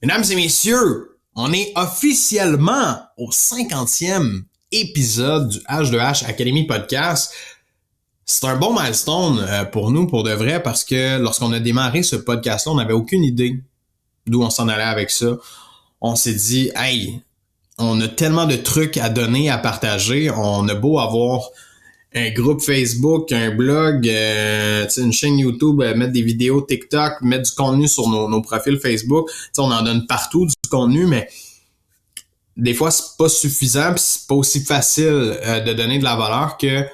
Mesdames et messieurs, on est officiellement au 50e épisode du H2H Academy Podcast. C'est un bon milestone pour nous, pour de vrai, parce que lorsqu'on a démarré ce podcast-là, on n'avait aucune idée d'où on s'en allait avec ça. On s'est dit, hey, on a tellement de trucs à donner, à partager. On a beau avoir un groupe Facebook, un blog, une chaîne YouTube, mettre des vidéos TikTok, mettre du contenu sur nos profils Facebook. On en donne partout du contenu, mais des fois, c'est pas suffisant, puis c'est pas aussi facile de donner de la valeur que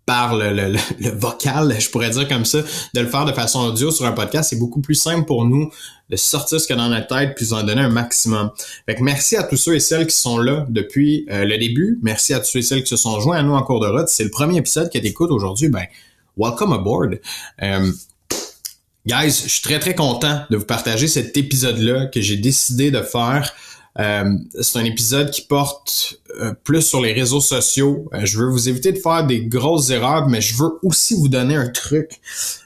par le vocal, je pourrais dire comme ça, de le faire de façon audio sur un podcast. C'est beaucoup plus simple pour nous de sortir ce qu'il y a dans notre tête puis d'en donner un maximum. Fait que merci à tous ceux et celles qui sont là depuis le début. Merci à tous ceux et celles qui se sont joints à nous en cours de route. C'est le premier épisode que tu écoutes aujourd'hui. Ben, welcome aboard. Guys, je suis très très content de vous partager cet épisode-là que j'ai décidé de faire. C'est un épisode qui porte plus sur les réseaux sociaux. Je veux vous éviter de faire des grosses erreurs, mais je veux aussi vous donner un truc.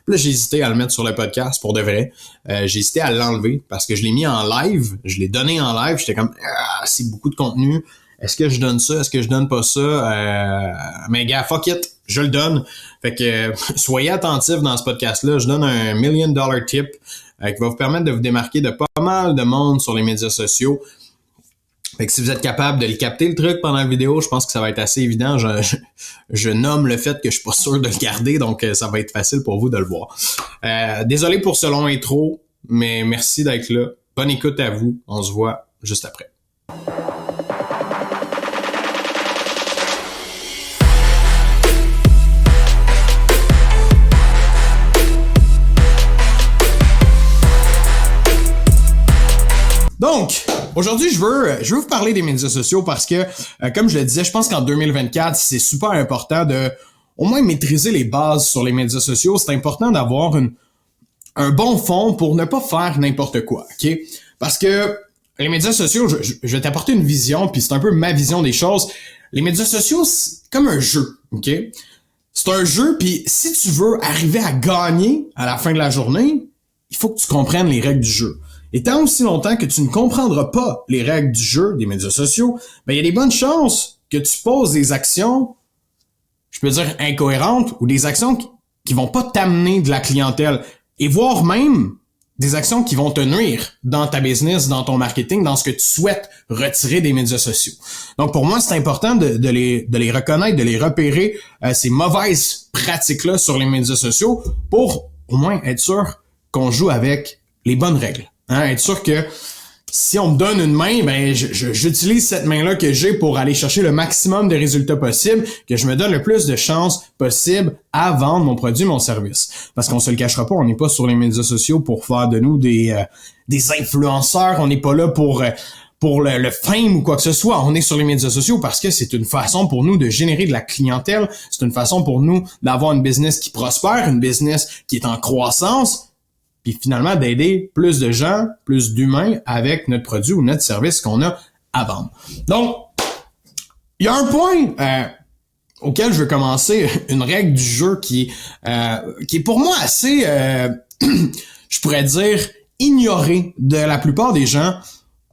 Là, j'ai hésité à le mettre sur le podcast pour de vrai. J'ai hésité à l'enlever parce que je l'ai mis en live. Je l'ai donné en live. J'étais comme, c'est beaucoup de contenu. Est-ce que je donne ça? Est-ce que je donne pas ça? Mais gars, fuck it. Je le donne. Fait que soyez attentifs dans ce podcast-là. Je donne un $1 million tip qui va vous permettre de vous démarquer de pas mal de monde sur les médias sociaux. Fait que si vous êtes capable de le capter le truc pendant la vidéo, je pense que ça va être assez évident. Je nomme le fait que je suis pas sûr de le garder, donc ça va être facile pour vous de le voir. Désolé pour ce long intro, mais merci d'être là. Bonne écoute à vous. On se voit juste après. Donc, aujourd'hui, je veux vous parler des médias sociaux parce que, comme je le disais, je pense qu'en 2024, c'est super important de au moins maîtriser les bases sur les médias sociaux. C'est important d'avoir un bon fond pour ne pas faire n'importe quoi, ok? Parce que les médias sociaux, je vais t'apporter une vision, puis c'est un peu ma vision des choses. Les médias sociaux, c'est comme un jeu, ok? C'est un jeu, puis si tu veux arriver à gagner à la fin de la journée, il faut que tu comprennes les règles du jeu. Et tant aussi longtemps que tu ne comprendras pas les règles du jeu des médias sociaux, ben il y a des bonnes chances que tu poses des actions, je peux dire incohérentes, ou des actions qui vont pas t'amener de la clientèle, et voire même des actions qui vont te nuire dans ta business, dans ton marketing, dans ce que tu souhaites retirer des médias sociaux. Donc pour moi, c'est important de les reconnaître, de les repérer, ces mauvaises pratiques-là sur les médias sociaux, pour au moins être sûr qu'on joue avec les bonnes règles. Être sûr que si on me donne une main, ben j'utilise cette main-là que j'ai pour aller chercher le maximum de résultats possibles, que je me donne le plus de chances possible à vendre mon produit, mon service. Parce qu'on se le cachera pas, on n'est pas sur les médias sociaux pour faire de nous des influenceurs, on n'est pas là pour le fame ou quoi que ce soit. On est sur les médias sociaux parce que c'est une façon pour nous de générer de la clientèle, c'est une façon pour nous d'avoir une business qui prospère, une business qui est en croissance, puis finalement d'aider plus de gens, plus d'humains avec notre produit ou notre service qu'on a à vendre. Donc, il y a un point auquel je veux commencer, une règle du jeu qui est pour moi assez, je pourrais dire, ignorée de la plupart des gens.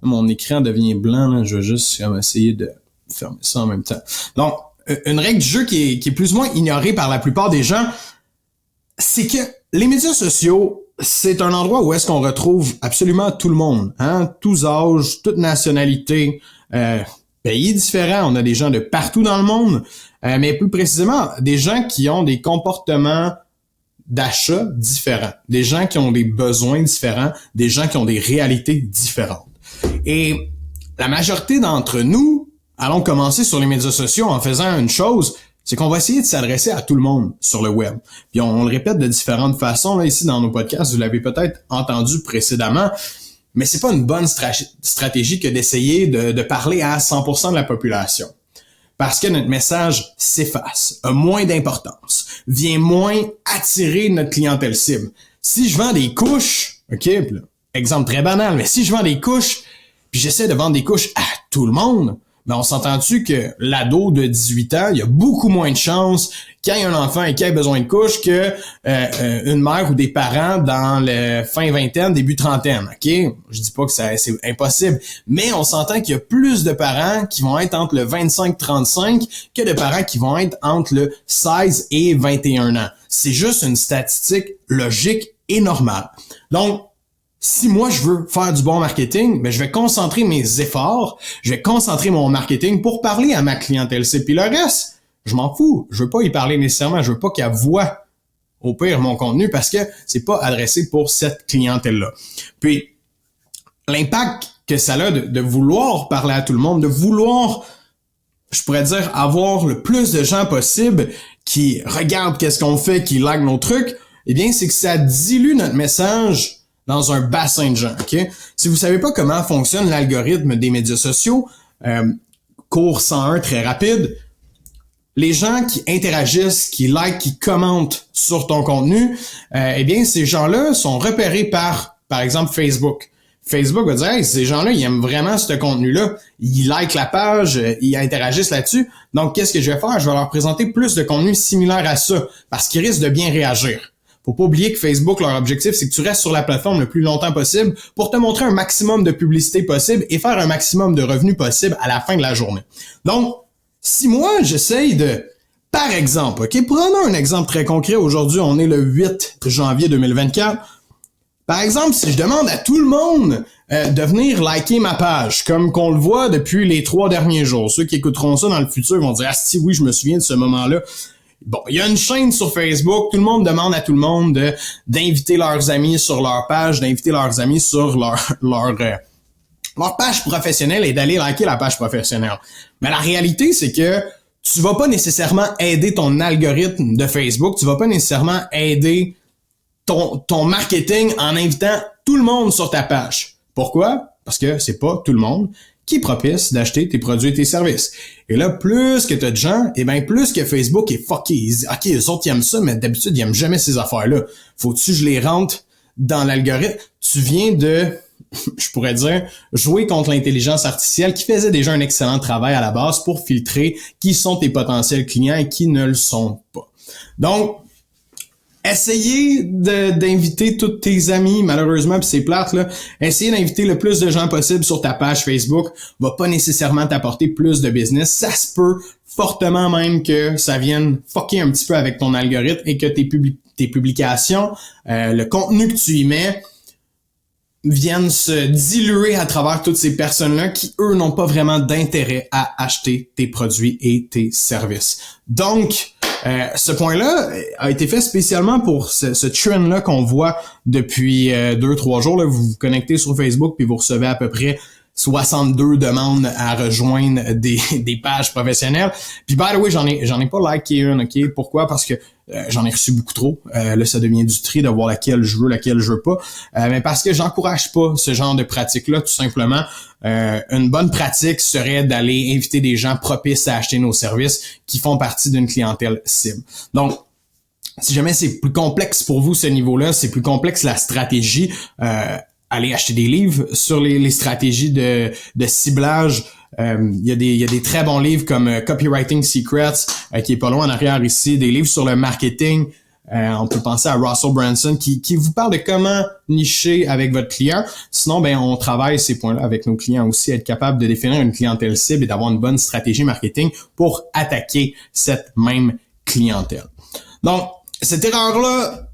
Mon écran devient blanc, là, je vais juste essayer de fermer ça en même temps. Donc, une règle du jeu qui est plus ou moins ignorée par la plupart des gens, c'est que les médias sociaux, c'est un endroit où est-ce qu'on retrouve absolument tout le monde, tous âges, toutes nationalités, pays différents. On a des gens de partout dans le monde, mais plus précisément, des gens qui ont des comportements d'achat différents, des gens qui ont des besoins différents, des gens qui ont des réalités différentes. Et la majorité d'entre nous allons commencer sur les médias sociaux en faisant une chose, c'est qu'on va essayer de s'adresser à tout le monde sur le web. Puis on le répète de différentes façons, là, ici dans nos podcasts, vous l'avez peut-être entendu précédemment, mais c'est pas une bonne stratégie que d'essayer de parler à 100% de la population. Parce que notre message s'efface, a moins d'importance, vient moins attirer notre clientèle cible. Si je vends des couches, ok, exemple très banal, mais si je vends des couches, puis j'essaie de vendre des couches à tout le monde, ben on s'entend-tu que l'ado de 18 ans, il y a beaucoup moins de chances qu'il y ait un enfant et qu'il ait besoin de couche que une mère ou des parents dans le fin vingtaine, début trentaine, OK? Je dis pas que c'est impossible, mais on s'entend qu'il y a plus de parents qui vont être entre le 25-35 que de parents qui vont être entre le 16 et 21 ans. C'est juste une statistique logique et normale. Donc, si moi je veux faire du bon marketing, ben je vais concentrer mes efforts, je vais concentrer mon marketing pour parler à ma clientèle cible. Puis le reste, je m'en fous. Je veux pas y parler nécessairement. Je veux pas qu'elle voie au pire mon contenu parce que c'est pas adressé pour cette clientèle-là. Puis l'impact que ça a de vouloir parler à tout le monde, de vouloir, je pourrais dire, avoir le plus de gens possible qui regardent qu'est-ce qu'on fait, qui like nos trucs, eh bien c'est que ça dilue notre message dans un bassin de gens, OK? Si vous savez pas comment fonctionne l'algorithme des médias sociaux, cours 101 très rapide, les gens qui interagissent, qui likent, qui commentent sur ton contenu, eh bien, ces gens-là sont repérés par exemple, Facebook. Facebook va dire, hey, ces gens-là, ils aiment vraiment ce contenu-là. Ils likent la page, ils interagissent là-dessus. Donc, qu'est-ce que je vais faire? Je vais leur présenter plus de contenu similaire à ça, parce qu'ils risquent de bien réagir. Faut pas oublier que Facebook, leur objectif, c'est que tu restes sur la plateforme le plus longtemps possible pour te montrer un maximum de publicité possible et faire un maximum de revenus possible à la fin de la journée. Donc, si moi, j'essaye de, par exemple, OK, prenons un exemple très concret. Aujourd'hui, on est le 8 janvier 2024. Par exemple, si je demande à tout le monde de venir liker ma page, comme qu'on le voit depuis les 3 derniers jours, ceux qui écouteront ça dans le futur vont dire « Ah si, oui, je me souviens de ce moment-là ». Bon, il y a une chaîne sur Facebook, tout le monde demande à tout le monde d'inviter leurs amis sur leur page, d'inviter leurs amis sur leur page professionnelle et d'aller liker la page professionnelle. Mais la réalité, c'est que tu vas pas nécessairement aider ton algorithme de Facebook, tu vas pas nécessairement aider ton marketing en invitant tout le monde sur ta page. Pourquoi? Parce que c'est pas tout le monde qui est propice d'acheter tes produits et tes services. Et là, plus que t'as de gens, et bien plus que Facebook est fucké. OK, eux autres, ils aiment ça, mais d'habitude, ils aiment jamais ces affaires-là. Faut-tu que je les rentre dans l'algorithme? Tu viens de, je pourrais dire, jouer contre l'intelligence artificielle qui faisait déjà un excellent travail à la base pour filtrer qui sont tes potentiels clients et qui ne le sont pas. Donc, essayez d'inviter tous tes amis, malheureusement, puis c'est plate, là. Essayez d'inviter le plus de gens possible sur ta page Facebook. Va pas nécessairement t'apporter plus de business. Ça se peut fortement même que ça vienne fucker un petit peu avec ton algorithme et que tes publications, le contenu que tu y mets, viennent se diluer à travers toutes ces personnes-là qui, eux, n'ont pas vraiment d'intérêt à acheter tes produits et tes services. Donc, ce point-là a été fait spécialement pour ce trend-là qu'on voit depuis 2-3 jours. Là. Vous vous connectez sur Facebook puis vous recevez à peu près 62 demandes à rejoindre des pages professionnelles. Puis by the way, j'en ai pas liké une, OK? Pourquoi? Parce que j'en ai reçu beaucoup trop. Là, ça devient du tri de voir laquelle je veux pas. Mais parce que j'encourage pas ce genre de pratique-là, tout simplement. Une bonne pratique serait d'aller inviter des gens propices à acheter nos services qui font partie d'une clientèle cible. Donc, si jamais c'est plus complexe pour vous ce niveau-là, c'est plus complexe la stratégie, allez acheter des livres sur les stratégies de ciblage. Il y a des très bons livres comme Copywriting Secrets, qui est pas loin en arrière ici, des livres sur le marketing. On peut penser à Russell Brunson qui vous parle de comment nicher avec votre client. Sinon, ben on travaille ces points-là avec nos clients aussi, être capable de définir une clientèle cible et d'avoir une bonne stratégie marketing pour attaquer cette même clientèle. Donc, cette erreur-là,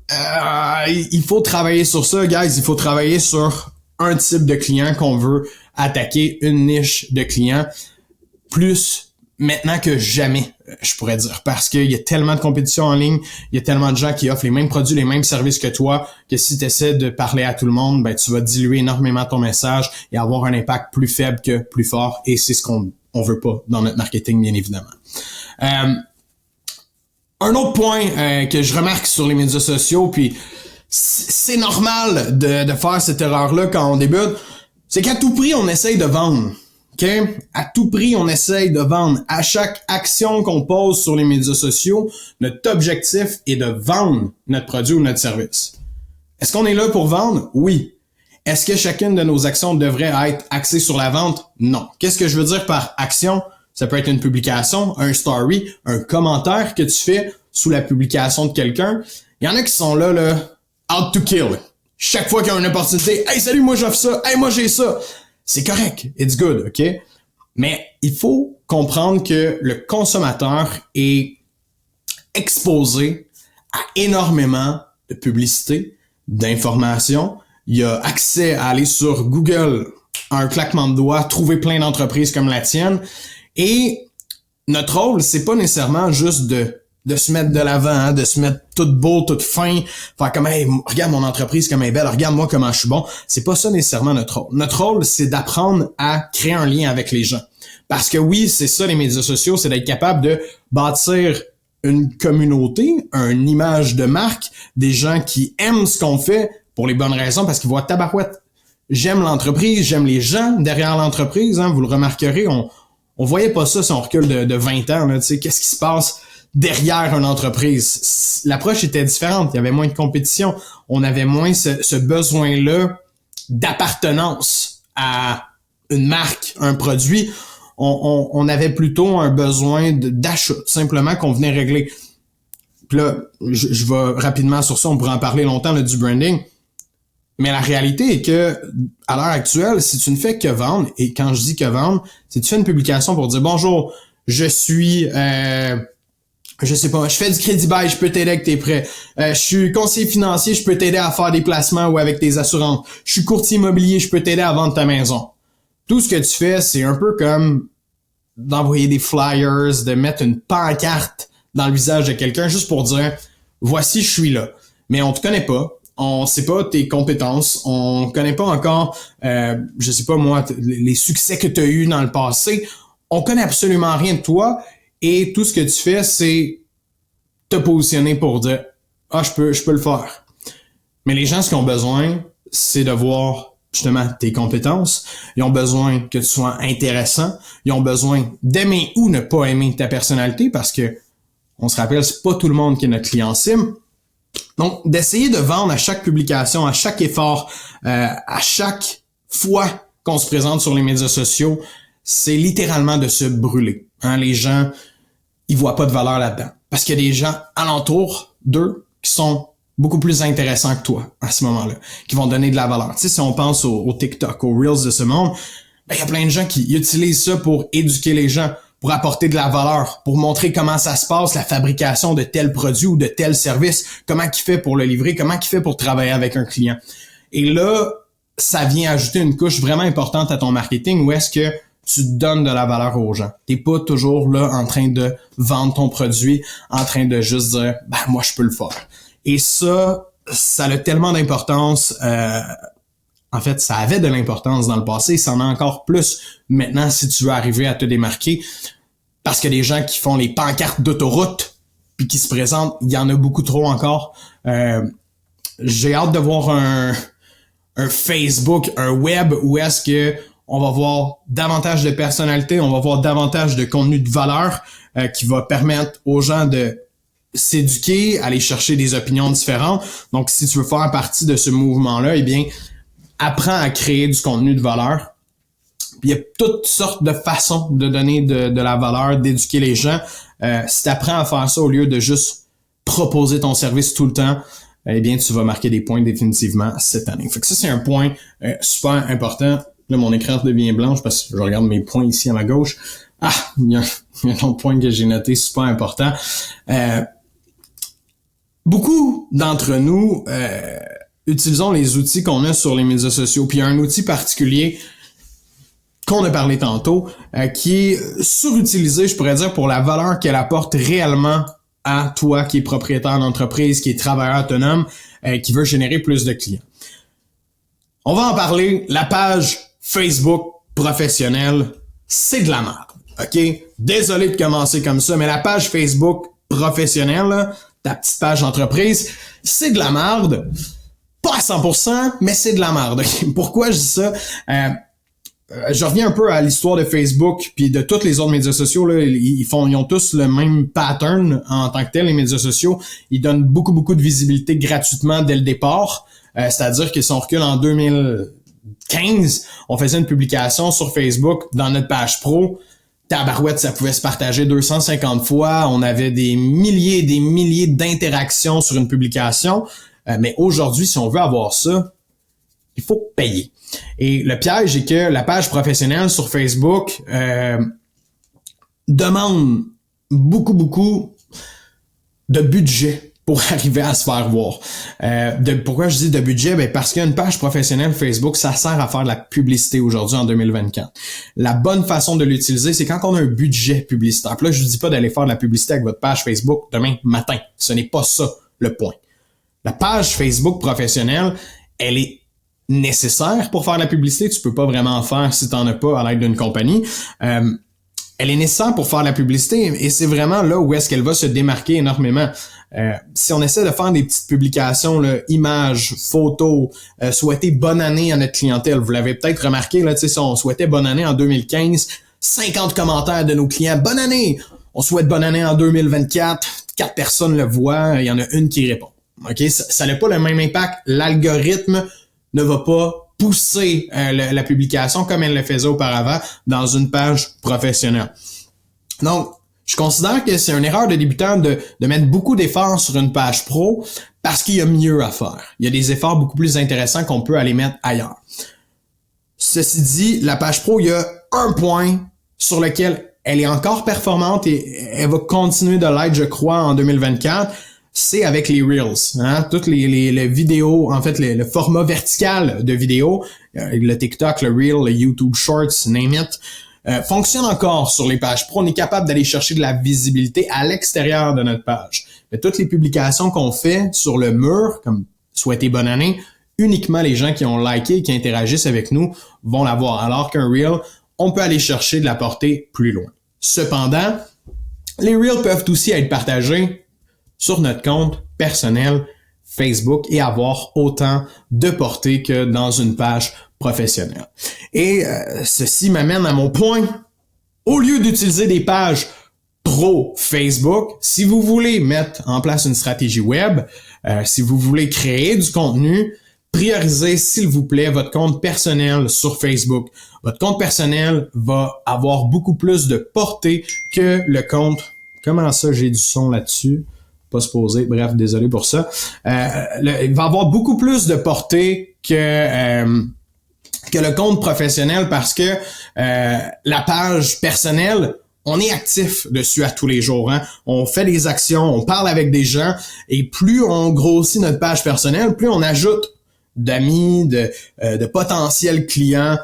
il faut travailler sur ça, guys. Il faut travailler sur un type de client qu'on veut attaquer, une niche de clients, plus maintenant que jamais, je pourrais dire. Parce qu'il y a tellement de compétition en ligne, il y a tellement de gens qui offrent les mêmes produits, les mêmes services que toi, que si tu essaies de parler à tout le monde, ben tu vas diluer énormément ton message et avoir un impact plus faible que plus fort. Et c'est ce qu'on veut pas dans notre marketing, bien évidemment. Un autre point que je remarque sur les médias sociaux, puis c'est normal de faire cette erreur-là quand on débute, c'est qu'à tout prix, on essaye de vendre. OK? À tout prix, on essaye de vendre. À chaque action qu'on pose sur les médias sociaux, notre objectif est de vendre notre produit ou notre service. Est-ce qu'on est là pour vendre? Oui. Est-ce que chacune de nos actions devrait être axée sur la vente? Non. Qu'est-ce que je veux dire par action? Ça peut être une publication, un story, un commentaire que tu fais sous la publication de quelqu'un. Il y en a qui sont là, out to kill. Chaque fois qu'il y a une opportunité, hey, salut, moi j'offre ça, hey, moi j'ai ça. C'est correct. It's good, OK? Mais il faut comprendre que le consommateur est exposé à énormément de publicité, d'informations. Il a accès à aller sur Google, un claquement de doigts, trouver plein d'entreprises comme la tienne. Et notre rôle, c'est pas nécessairement juste de se mettre de l'avant, hein, de se mettre tout beau, tout fin, faire comme hey, regarde mon entreprise comme elle est belle, regarde moi comment je suis bon. C'est pas ça nécessairement notre rôle. Notre rôle, c'est d'apprendre à créer un lien avec les gens. Parce que oui, c'est ça les médias sociaux, c'est d'être capable de bâtir une communauté, une image de marque, des gens qui aiment ce qu'on fait pour les bonnes raisons, parce qu'ils voient tabarouette. J'aime l'entreprise, j'aime les gens derrière l'entreprise, hein, vous le remarquerez, on voyait pas ça si on recule de 20 ans, là, tu sais, qu'est-ce qui se passe derrière une entreprise. L'approche était différente, il y avait moins de compétition, on avait moins ce besoin-là d'appartenance à une marque, un produit. On avait plutôt un besoin d'achat, simplement qu'on venait régler. Puis là, je vais rapidement sur ça, on pourrait en parler longtemps là, du branding. Mais la réalité est que, à l'heure actuelle, si tu ne fais que vendre, et quand je dis que vendre, si tu fais une publication pour dire bonjour, je suis je sais pas, je fais du crédit bail, je peux t'aider avec tes prêts. Je suis conseiller financier, je peux t'aider à faire des placements ou avec tes assurances. Je suis courtier immobilier, je peux t'aider à vendre ta maison. Tout ce que tu fais, c'est un peu comme d'envoyer des flyers, de mettre une pancarte dans le visage de quelqu'un juste pour dire voici, je suis là. Mais on te connaît pas. On sait pas tes compétences, on connaît pas encore, je sais pas moi, les succès que tu as eu dans le passé. On connaît absolument rien de toi et tout ce que tu fais, c'est te positionner pour dire ah je peux le faire. Mais les gens, ce qu'ils ont besoin, c'est de voir justement tes compétences. Ils ont besoin que tu sois intéressant. Ils ont besoin d'aimer ou ne pas aimer ta personnalité parce que on se rappelle, c'est pas tout le monde qui est notre client cible. Donc, d'essayer de vendre à chaque publication, à chaque effort, à chaque fois qu'on se présente sur les médias sociaux, c'est littéralement de se brûler. Hein, les gens, ils voient pas de valeur là-dedans. Parce qu'il y a des gens alentour d'eux qui sont beaucoup plus intéressants que toi à ce moment-là, qui vont donner de la valeur. Tu sais, si on pense au TikTok, aux Reels de ce monde, ben, il y a plein de gens qui utilisent ça pour éduquer les gens, pour apporter de la valeur, pour montrer comment ça se passe, la fabrication de tel produit ou de tel service, comment il fait pour le livrer, comment il fait pour travailler avec un client. Et là, ça vient ajouter une couche vraiment importante à ton marketing où est-ce que tu donnes de la valeur aux gens. T'es pas toujours là en train de vendre ton produit, en train de juste dire « ben moi je peux le faire ». Et ça a tellement d'importance. En fait, ça avait de l'importance dans le passé, ça en a encore plus maintenant si tu veux arriver à te démarquer. Parce que les gens qui font les pancartes d'autoroute puis qui se présentent, il y en a beaucoup trop encore. J'ai hâte de voir un Facebook, un web où est-ce que on va voir davantage de personnalité, on va voir davantage de contenu de valeur qui va permettre aux gens de s'éduquer, aller chercher des opinions différentes. Donc, si tu veux faire partie de ce mouvement-là, eh bien, apprends à créer du contenu de valeur. Puis il y a toutes sortes de façons de donner de la valeur, d'éduquer les gens. Si tu apprends à faire ça au lieu de juste proposer ton service tout le temps, eh bien, tu vas marquer des points définitivement cette année. Fait que ça, c'est un point super important. Là, mon écran devient blanche parce que je regarde mes points ici à ma gauche. Ah, il y a un autre point que j'ai noté super important. Beaucoup d'entre nous utilisons les outils qu'on a sur les médias sociaux. Puis il y a un outil particulier qu'on a parlé tantôt, qui est surutilisé, je pourrais dire, pour la valeur qu'elle apporte réellement à toi qui est propriétaire d'entreprise, qui est travailleur autonome, qui veut générer plus de clients. On va en parler. La page Facebook professionnelle, c'est de la merde. OK? Désolé de commencer comme ça, mais la page Facebook professionnelle, là, ta petite page d'entreprise, c'est de la merde. Pas à 100%, mais c'est de la merde. Okay? Pourquoi je dis ça? Je reviens un peu à l'histoire de Facebook puis de tous les autres médias sociaux. Là, ils ont tous le même pattern en tant que tel, les médias sociaux. Ils donnent beaucoup de visibilité gratuitement dès le départ. C'est-à-dire que si on recule en 2015, on faisait une publication sur Facebook dans notre page pro, tabarouette, ça pouvait se partager 250 fois, on avait des milliers d'interactions sur une publication, mais aujourd'hui, si on veut avoir ça, il faut payer. Et le piège est que la page professionnelle sur Facebook demande beaucoup de budget pour arriver à se faire voir. Pourquoi je dis de budget? Ben parce qu'une page professionnelle Facebook, ça sert à faire de la publicité aujourd'hui en 2024. La bonne façon de l'utiliser, c'est quand on a un budget publicitaire. Puis là, je vous dis pas d'aller faire de la publicité avec votre page Facebook demain matin. Ce n'est pas ça le point. La page Facebook professionnelle, elle est nécessaire pour faire de la publicité. Tu peux pas vraiment en faire si tu n'en as pas à l'aide d'une compagnie. Elle est nécessaire pour faire de la publicité et c'est vraiment là où est-ce qu'elle va se démarquer énormément. Si on essaie de faire des petites publications, là, images, photos, souhaiter bonne année à notre clientèle, vous l'avez peut-être remarqué, là, si on souhaitait bonne année en 2015, 50 commentaires de nos clients, bonne année! On souhaite bonne année en 2024, 4 personnes le voient, il y en a une qui répond. Ok, ça n'a pas le même impact. L'algorithme ne va pas pousser la publication comme elle le faisait auparavant dans une page professionnelle. Donc, je considère que c'est une erreur de débutant de mettre beaucoup d'efforts sur une page pro parce qu'il y a mieux à faire. Il y a des efforts beaucoup plus intéressants qu'on peut aller mettre ailleurs. Ceci dit, la page pro, il y a un point sur lequel elle est encore performante et elle va continuer de l'être, je crois, en 2024. C'est avec les Reels, hein? Toutes les vidéos, en fait, le format vertical de vidéos, le TikTok, le Reel, le YouTube Shorts, name it, fonctionne encore sur les pages pro. On est capable d'aller chercher de la visibilité à l'extérieur de notre page. Mais toutes les publications qu'on fait sur le mur, comme souhaiter bonne année, uniquement les gens qui ont liké et qui interagissent avec nous vont la voir. Alors qu'un Reel, on peut aller chercher de la portée plus loin. Cependant, les Reels peuvent aussi être partagés sur notre compte personnel Facebook et avoir autant de portée que dans une page professionnelle. Et ceci m'amène à mon point. Au lieu d'utiliser des pages pro Facebook, si vous voulez mettre en place une stratégie web, si vous voulez créer du contenu, priorisez, s'il vous plaît, votre compte personnel sur Facebook. Votre compte personnel va avoir beaucoup plus de portée que le compte... Comment ça, j'ai du son là-dessus? Pas se poser, bref, désolé pour ça. Il va avoir beaucoup plus de portée que le compte professionnel parce que la page personnelle, on est actif dessus à tous les jours. Hein? On fait des actions, on parle avec des gens et plus on grossit notre page personnelle, plus on ajoute d'amis, de potentiels clients,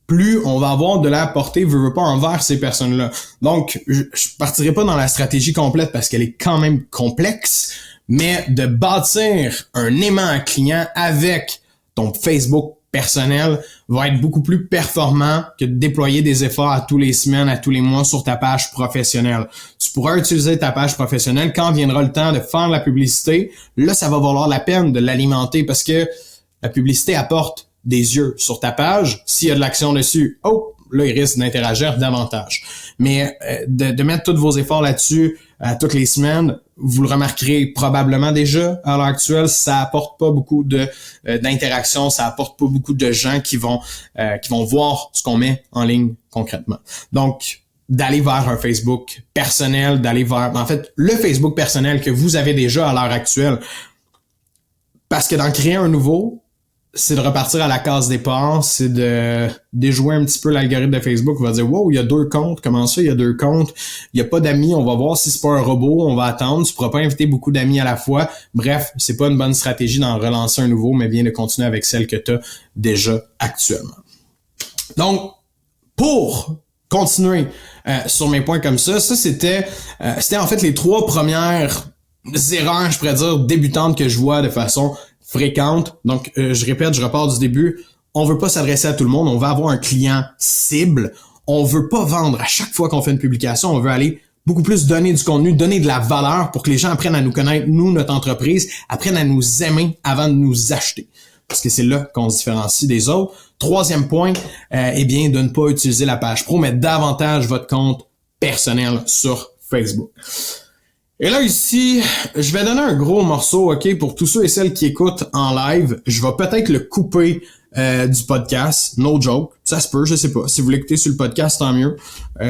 plus on va avoir de la portée, veux pas, envers ces personnes-là. Donc, je partirai pas dans la stratégie complète parce qu'elle est quand même complexe, mais de bâtir un aimant client avec ton Facebook personnel va être beaucoup plus performant que de déployer des efforts à tous les semaines, à tous les mois sur ta page professionnelle. Tu pourras utiliser ta page professionnelle quand viendra le temps de faire de la publicité. Là, ça va valoir la peine de l'alimenter parce que la publicité apporte des yeux sur ta page. S'il y a de l'action dessus, là, il risque d'interagir davantage. Mais de mettre tous vos efforts là-dessus toutes les semaines, vous le remarquerez probablement déjà à l'heure actuelle, ça apporte pas beaucoup d'interaction, ça apporte pas beaucoup de gens qui vont voir ce qu'on met en ligne concrètement. Donc, d'aller vers un Facebook personnel, en fait, le Facebook personnel que vous avez déjà à l'heure actuelle, parce que d'en créer un nouveau, c'est de repartir à la case départ, c'est de déjouer un petit peu l'algorithme de Facebook. On va dire, wow, il y a 2 comptes. Comment ça, il y a 2 comptes? Il n'y a pas d'amis. On va voir si c'est pas un robot. On va attendre. Tu pourras pas inviter beaucoup d'amis à la fois. Bref, c'est pas une bonne stratégie d'en relancer un nouveau, mais bien de continuer avec celle que tu as déjà actuellement. Donc, pour continuer sur mes points comme ça c'était en fait les 3 premières erreurs, je pourrais dire, débutantes que je vois de façon fréquente. Donc, je répète, je repars du début. On veut pas s'adresser à tout le monde. On veut avoir un client cible. On veut pas vendre à chaque fois qu'on fait une publication. On veut aller beaucoup plus donner du contenu, donner de la valeur pour que les gens apprennent à nous connaître, nous, notre entreprise, apprennent à nous aimer avant de nous acheter. Parce que c'est là qu'on se différencie des autres. 3e point, eh bien, de ne pas utiliser la page pro, mais davantage votre compte personnel sur Facebook. Et là, ici, je vais donner un gros morceau, OK, pour tous ceux et celles qui écoutent en live. Je vais peut-être le couper du podcast. No joke. Ça se peut, je sais pas. Si vous l'écoutez sur le podcast, tant mieux.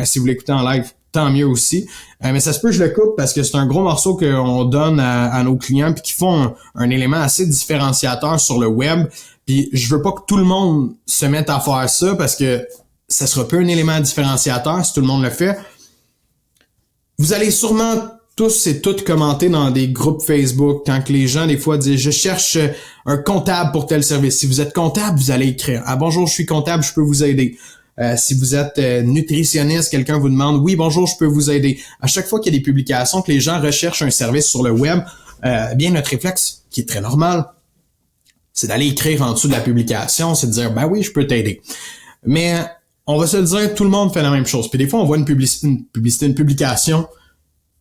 Si vous l'écoutez en live, tant mieux aussi. Mais ça se peut, je le coupe parce que c'est un gros morceau qu'on donne à nos clients puis qui font un élément assez différenciateur sur le web. Puis je veux pas que tout le monde se mette à faire ça parce que ça sera pas un élément différenciateur si tout le monde le fait. Vous allez sûrement tous et toutes commenter dans des groupes Facebook quand que les gens des fois disent « Je cherche un comptable pour tel service ». Si vous êtes comptable, vous allez écrire « Ah bonjour, je suis comptable, je peux vous aider ». Si vous êtes nutritionniste, quelqu'un vous demande « Oui, bonjour, je peux vous aider ». À chaque fois qu'il y a des publications que les gens recherchent un service sur le web, bien notre réflexe, qui est très normal, c'est d'aller écrire en dessous de la publication, c'est de dire « Ben oui, je peux t'aider ». Mais on va se le dire, tout le monde fait la même chose. Puis des fois, on voit une publication,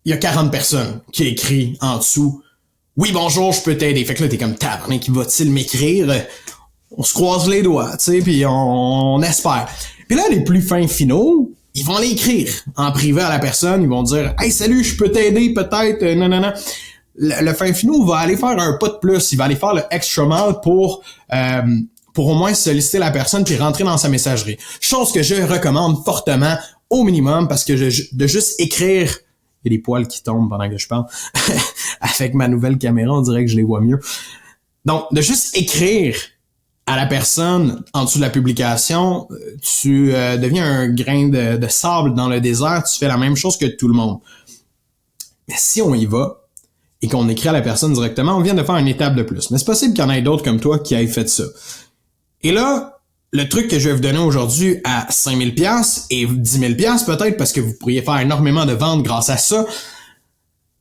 il y a 40 personnes qui écrivent en dessous « Oui, bonjour, je peux t'aider ». Fait que là, t'es comme « Tabarnak, qui va-t-il m'écrire ?» On se croise les doigts, tu sais, puis on espère. Puis là, les plus fins finaux, ils vont l'écrire en privé à la personne, ils vont dire « Hey, salut, je peux t'aider peut-être, non. » Le fin finaux va aller faire un pas de plus, il va aller faire le extra mile pour au moins solliciter la personne puis rentrer dans sa messagerie. Chose que je recommande fortement au minimum parce que de juste écrire, il y a des poils qui tombent pendant que je parle. Avec ma nouvelle caméra, on dirait que je les vois mieux. Donc, de juste écrire à la personne en dessous de la publication, tu deviens un grain de sable dans le désert, tu fais la même chose que tout le monde. Mais si on y va et qu'on écrit à la personne directement, on vient de faire une étape de plus. Mais c'est possible qu'il y en ait d'autres comme toi qui aient fait ça. Et là, le truc que je vais vous donner aujourd'hui à 5 000 $ et 10 000 $ peut-être parce que vous pourriez faire énormément de ventes grâce à ça,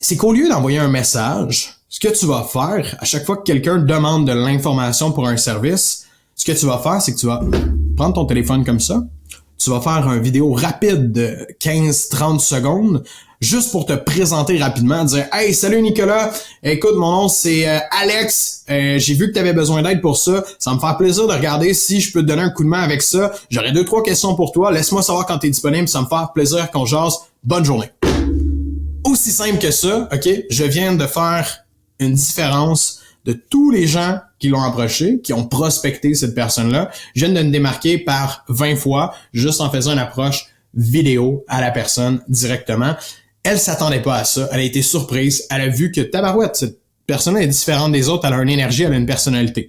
c'est qu'au lieu d'envoyer un message, ce que tu vas faire, à chaque fois que quelqu'un demande de l'information pour un service, ce que tu vas faire, c'est que tu vas prendre ton téléphone comme ça, tu vas faire une vidéo rapide de 15-30 secondes, juste pour te présenter rapidement, dire « Hey, salut Nicolas, écoute, mon nom c'est Alex, j'ai vu que tu avais besoin d'aide pour ça, ça me fait plaisir de regarder si je peux te donner un coup de main avec ça, j'aurais 2-3 questions pour toi, laisse-moi savoir quand tu es disponible, ça me fait plaisir qu'on jase, bonne journée. » Aussi simple que ça, OK, je viens de faire une différence de tous les gens qui l'ont approché, qui ont prospecté cette personne-là. Je viens de me démarquer par 20 fois, juste en faisant une approche vidéo à la personne directement. Elle s'attendait pas à ça, elle a été surprise, elle a vu que tabarouette, cette personne-là est différente des autres, elle a une énergie, elle a une personnalité.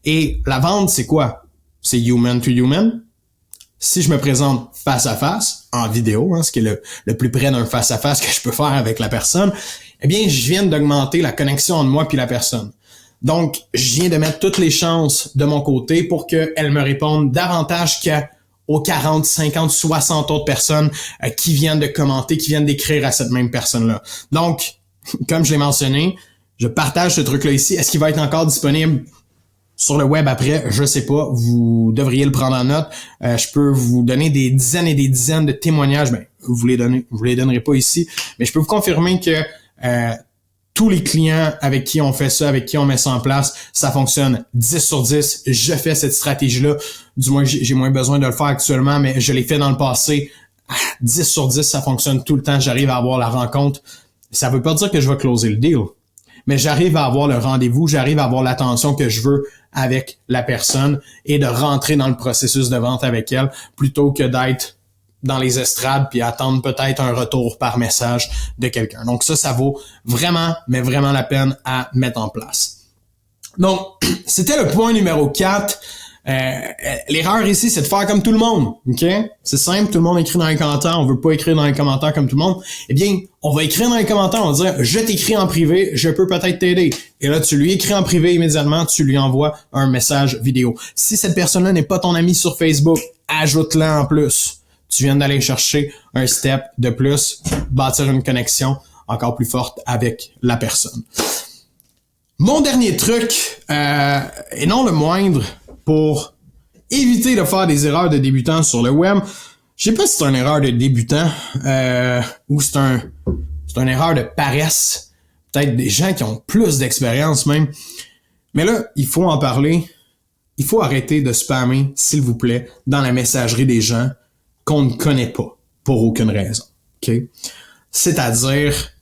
Et la vente, c'est quoi? C'est human to human. Si je me présente face à face, en vidéo, ce qui est le plus près d'un face à face que je peux faire avec la personne, eh bien, je viens d'augmenter la connexion entre moi puis la personne. Donc, je viens de mettre toutes les chances de mon côté pour qu'elle me réponde davantage qu'aux 40, 50, 60 autres personnes qui viennent de commenter, qui viennent d'écrire à cette même personne-là. Donc, comme je l'ai mentionné, je partage ce truc-là ici. Est-ce qu'il va être encore disponible sur le web après? Je sais pas. Vous devriez le prendre en note. Je peux vous donner des dizaines et des dizaines de témoignages. Ben, vous les donnerez pas ici. Mais je peux vous confirmer que tous les clients avec qui on fait ça, avec qui on met ça en place, ça fonctionne 10 sur 10. Je fais cette stratégie-là. Du moins, j'ai moins besoin de le faire actuellement, mais je l'ai fait dans le passé. 10 sur 10, ça fonctionne tout le temps. J'arrive à avoir la rencontre. Ça veut pas dire que je vais closer le deal, mais j'arrive à avoir le rendez-vous, j'arrive à avoir l'attention que je veux avec la personne et de rentrer dans le processus de vente avec elle plutôt que d'être dans les estrades puis attendre peut-être un retour par message de quelqu'un. Donc ça vaut vraiment, mais vraiment la peine à mettre en place. Donc, c'était le point numéro 4. L'erreur ici, c'est de faire comme tout le monde. OK? C'est simple, tout le monde écrit dans les commentaires, on veut pas écrire dans les commentaires comme tout le monde. Eh bien, on va écrire dans les commentaires, on va dire « Je t'écris en privé, je peux peut-être t'aider ». Et là, tu lui écris en privé immédiatement, tu lui envoies un message vidéo. Si cette personne-là n'est pas ton ami sur Facebook, ajoute-la en plus. Tu viens d'aller chercher un step de plus, bâtir une connexion encore plus forte avec la personne. Mon dernier truc, et non le moindre, pour éviter de faire des erreurs de débutant sur le web, je sais pas si c'est une erreur de débutant ou c'est une erreur de paresse. Peut-être des gens qui ont plus d'expérience même. Mais là, il faut en parler. Il faut arrêter de spammer, s'il vous plaît, dans la messagerie des gens qu'on ne connaît pas, pour aucune raison. OK? C'est-à-dire,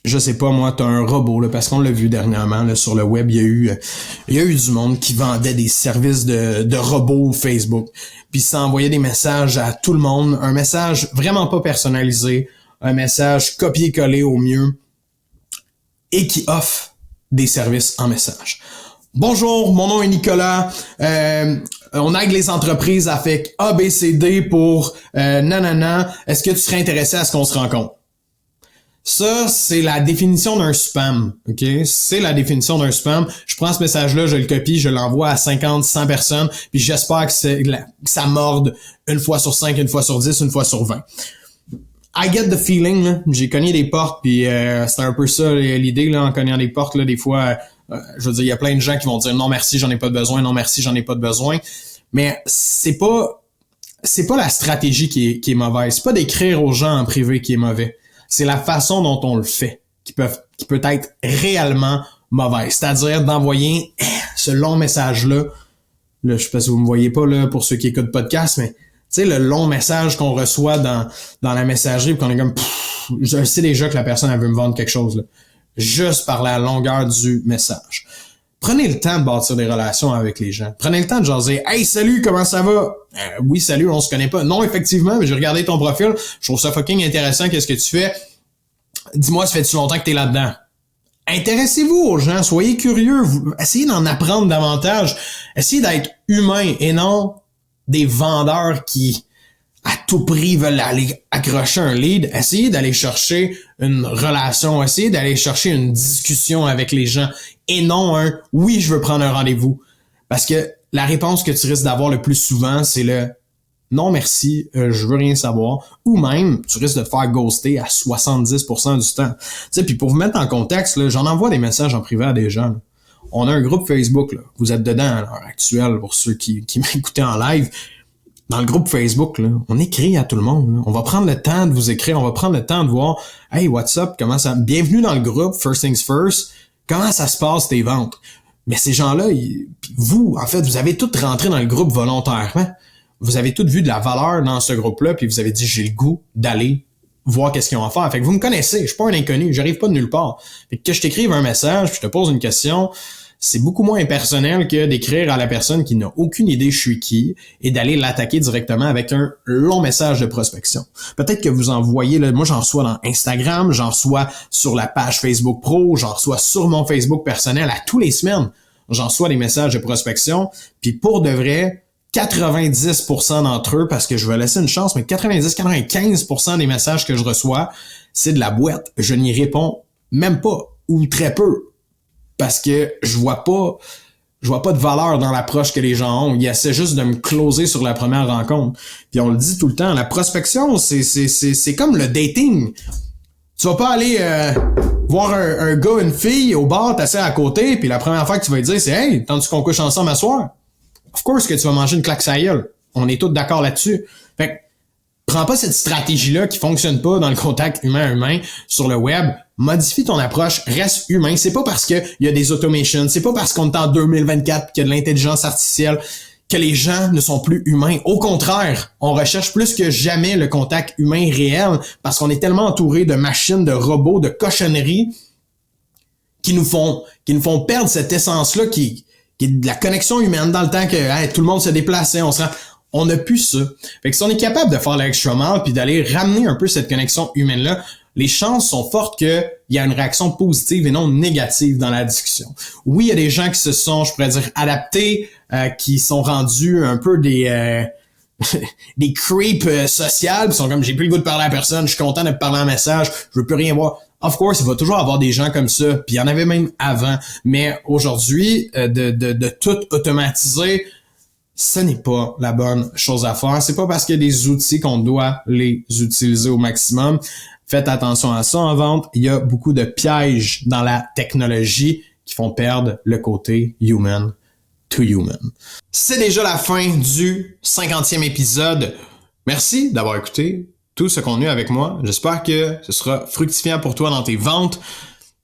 je sais pas moi, t'as un robot, là, parce qu'on l'a vu dernièrement là, sur le web, il y a eu du monde qui vendait des services de robots Facebook, puis ça envoyait des messages à tout le monde, un message vraiment pas personnalisé, un message copié-collé au mieux, et qui offre des services en message. Bonjour, mon nom est Nicolas. On aide les entreprises avec ABCD pour nanana. Est-ce que tu serais intéressé à ce qu'on se rencontre? Ça, c'est la définition d'un spam, OK? C'est la définition d'un spam. Je prends ce message-là, je le copie, je l'envoie à 50, 100 personnes, puis j'espère que ça morde une fois sur 5, une fois sur 10, une fois sur 20. I get the feeling, là. J'ai cogné des portes, puis c'est un peu ça l'idée, là, en cognant des portes, là, des fois, je veux dire, il y a plein de gens qui vont dire non merci, j'en ai pas besoin, non merci, j'en ai pas besoin. Mais c'est pas la stratégie qui est mauvaise. C'est pas d'écrire aux gens en privé qui est mauvais. C'est la façon dont on le fait qui peut être réellement mauvaise. C'est-à-dire d'envoyer ce long message-là. Là, je sais pas si vous me voyez pas là pour ceux qui écoutent le podcast, mais tu sais, le long message qu'on reçoit dans la messagerie, puis qu'on est comme je sais déjà que la personne elle veut me vendre quelque chose là. Juste par la longueur du message. Prenez le temps de bâtir des relations avec les gens. Prenez le temps de jaser. Hey, salut, comment ça va? Oui, salut, on se connaît pas. Non, effectivement, mais j'ai regardé ton profil. Je trouve ça fucking intéressant. Qu'est-ce que tu fais? Dis-moi, ça fait-tu longtemps que t'es là-dedans? Intéressez-vous aux gens. Soyez curieux. Essayez d'en apprendre davantage. Essayez d'être humain et non des vendeurs qui, à tout prix, veulent aller accrocher un lead. Essayez d'aller chercher une relation. Essayez d'aller chercher une discussion avec les gens. Et non un « oui, je veux prendre un rendez-vous ». Parce que la réponse que tu risques d'avoir le plus souvent, c'est le « non merci, je veux rien savoir ». Ou même, tu risques de te faire ghoster à 70% du temps. Tu sais, puis pour vous mettre en contexte, là, j'en envoie des messages en privé à des gens. Là. On a un groupe Facebook, là. Vous êtes dedans à l'heure actuelle pour ceux qui m'écoutaient en live. Dans le groupe Facebook, là, on écrit à tout le monde. Là. On va prendre le temps de vous écrire, on va prendre le temps de voir « Hey, what's up? Comment ça... Bienvenue dans le groupe, First Things First. Comment ça se passe tes ventes? » Mais ces gens-là, vous, en fait, vous avez tous rentré dans le groupe volontairement. Vous avez tous vu de la valeur dans ce groupe-là, puis vous avez dit « J'ai le goût d'aller voir qu'est-ce qu'ils ont à faire. » Fait que vous me connaissez, je suis pas un inconnu, j'arrive pas de nulle part. Fait que je t'écrive un message, puis je te pose une question, c'est beaucoup moins impersonnel que d'écrire à la personne qui n'a aucune idée je suis qui et d'aller l'attaquer directement avec un long message de prospection. Peut-être que vous en voyez, là, moi j'en reçois dans Instagram, j'en reçois sur la page Facebook Pro, j'en reçois sur mon Facebook personnel à tous les semaines. J'en reçois des messages de prospection, puis pour de vrai, 90% d'entre eux, parce que je vais laisser une chance, mais 90-95% des messages que je reçois, c'est de la boîte. Je n'y réponds même pas, ou très peu. Parce que je vois pas de valeur dans l'approche que les gens ont. Ils essaient juste de me closer sur la première rencontre. Puis on le dit tout le temps, la prospection, c'est comme le dating. Tu vas pas aller voir un gars, une fille au bar, t'asseoir à côté, puis la première fois que tu vas lui dire, c'est « Hey, tandis qu'on couche ensemble à soir? » Of course que tu vas manger une claque sur la gueule. On est tous d'accord là-dessus. Fait que, prends pas cette stratégie-là qui fonctionne pas dans le contact humain-humain sur le web. Modifie ton approche, reste humain. C'est pas parce qu'il y a des automations, c'est pas parce qu'on est en 2024 qu'il y a de l'intelligence artificielle que les gens ne sont plus humains. Au contraire, on recherche plus que jamais le contact humain réel parce qu'on est tellement entouré de machines, de robots, de cochonneries qui nous font perdre cette essence-là qui est de la connexion humaine dans le temps que hey, tout le monde se déplaçait, on n'a plus ça. Fait que si on est capable de faire l'extra mile puis d'aller ramener un peu cette connexion humaine-là, les chances sont fortes qu'il y a une réaction positive et non négative dans la discussion. Oui, il y a des gens qui se sont, je pourrais dire, adaptés, qui sont rendus un peu des des creeps sociales, qui sont comme, j'ai plus le goût de parler à personne, je suis content de parler en message, je veux plus rien voir. Of course, il va toujours avoir des gens comme ça, puis il y en avait même avant. Mais aujourd'hui, de tout automatiser, ce n'est pas la bonne chose à faire. C'est pas parce qu'il y a des outils qu'on doit les utiliser au maximum. Faites attention à ça en vente. Il y a beaucoup de pièges dans la technologie qui font perdre le côté human to human. C'est déjà la fin du 50e épisode. Merci d'avoir écouté tout ce contenu avec moi. J'espère que ce sera fructifiant pour toi dans tes ventes.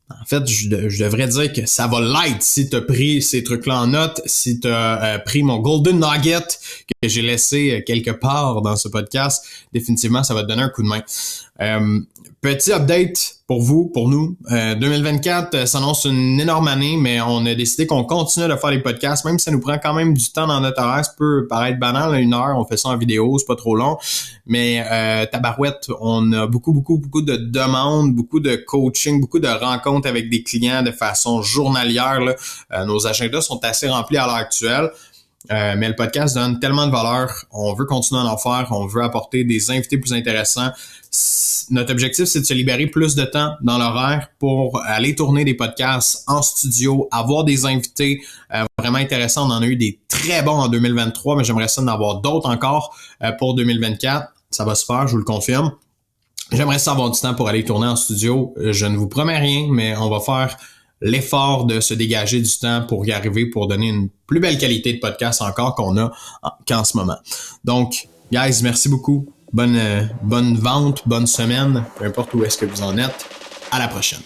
En fait, je devrais dire que ça va l'être si tu as pris ces trucs-là en note, si tu as pris mon Golden Nugget que j'ai laissé quelque part dans ce podcast. Définitivement, ça va te donner un coup de main. Petit update pour vous, pour nous. 2024 s'annonce une énorme année, mais on a décidé qu'on continue de faire les podcasts, même si ça nous prend quand même du temps dans notre horaire. Ça peut paraître banal, 1 heure, on fait ça en vidéo, c'est pas trop long. Mais tabarouette, on a beaucoup de demandes, beaucoup de coaching, beaucoup de rencontres avec des clients de façon journalière. Là. Nos agendas sont assez remplis à l'heure actuelle. Mais le podcast donne tellement de valeur. On veut continuer à en faire. On veut apporter des invités plus intéressants. Notre objectif, c'est de se libérer plus de temps dans l'horaire pour aller tourner des podcasts en studio, avoir des invités vraiment intéressants. On en a eu des très bons en 2023, mais j'aimerais ça en avoir d'autres encore pour 2024. Ça va se faire, je vous le confirme. J'aimerais ça avoir du temps pour aller tourner en studio. Je ne vous promets rien, mais on va faire l'effort de se dégager du temps pour y arriver, pour donner une plus belle qualité de podcast encore qu'en ce moment. Donc, guys, merci beaucoup. Bonne vente, bonne semaine, peu importe où est-ce que vous en êtes. À la prochaine.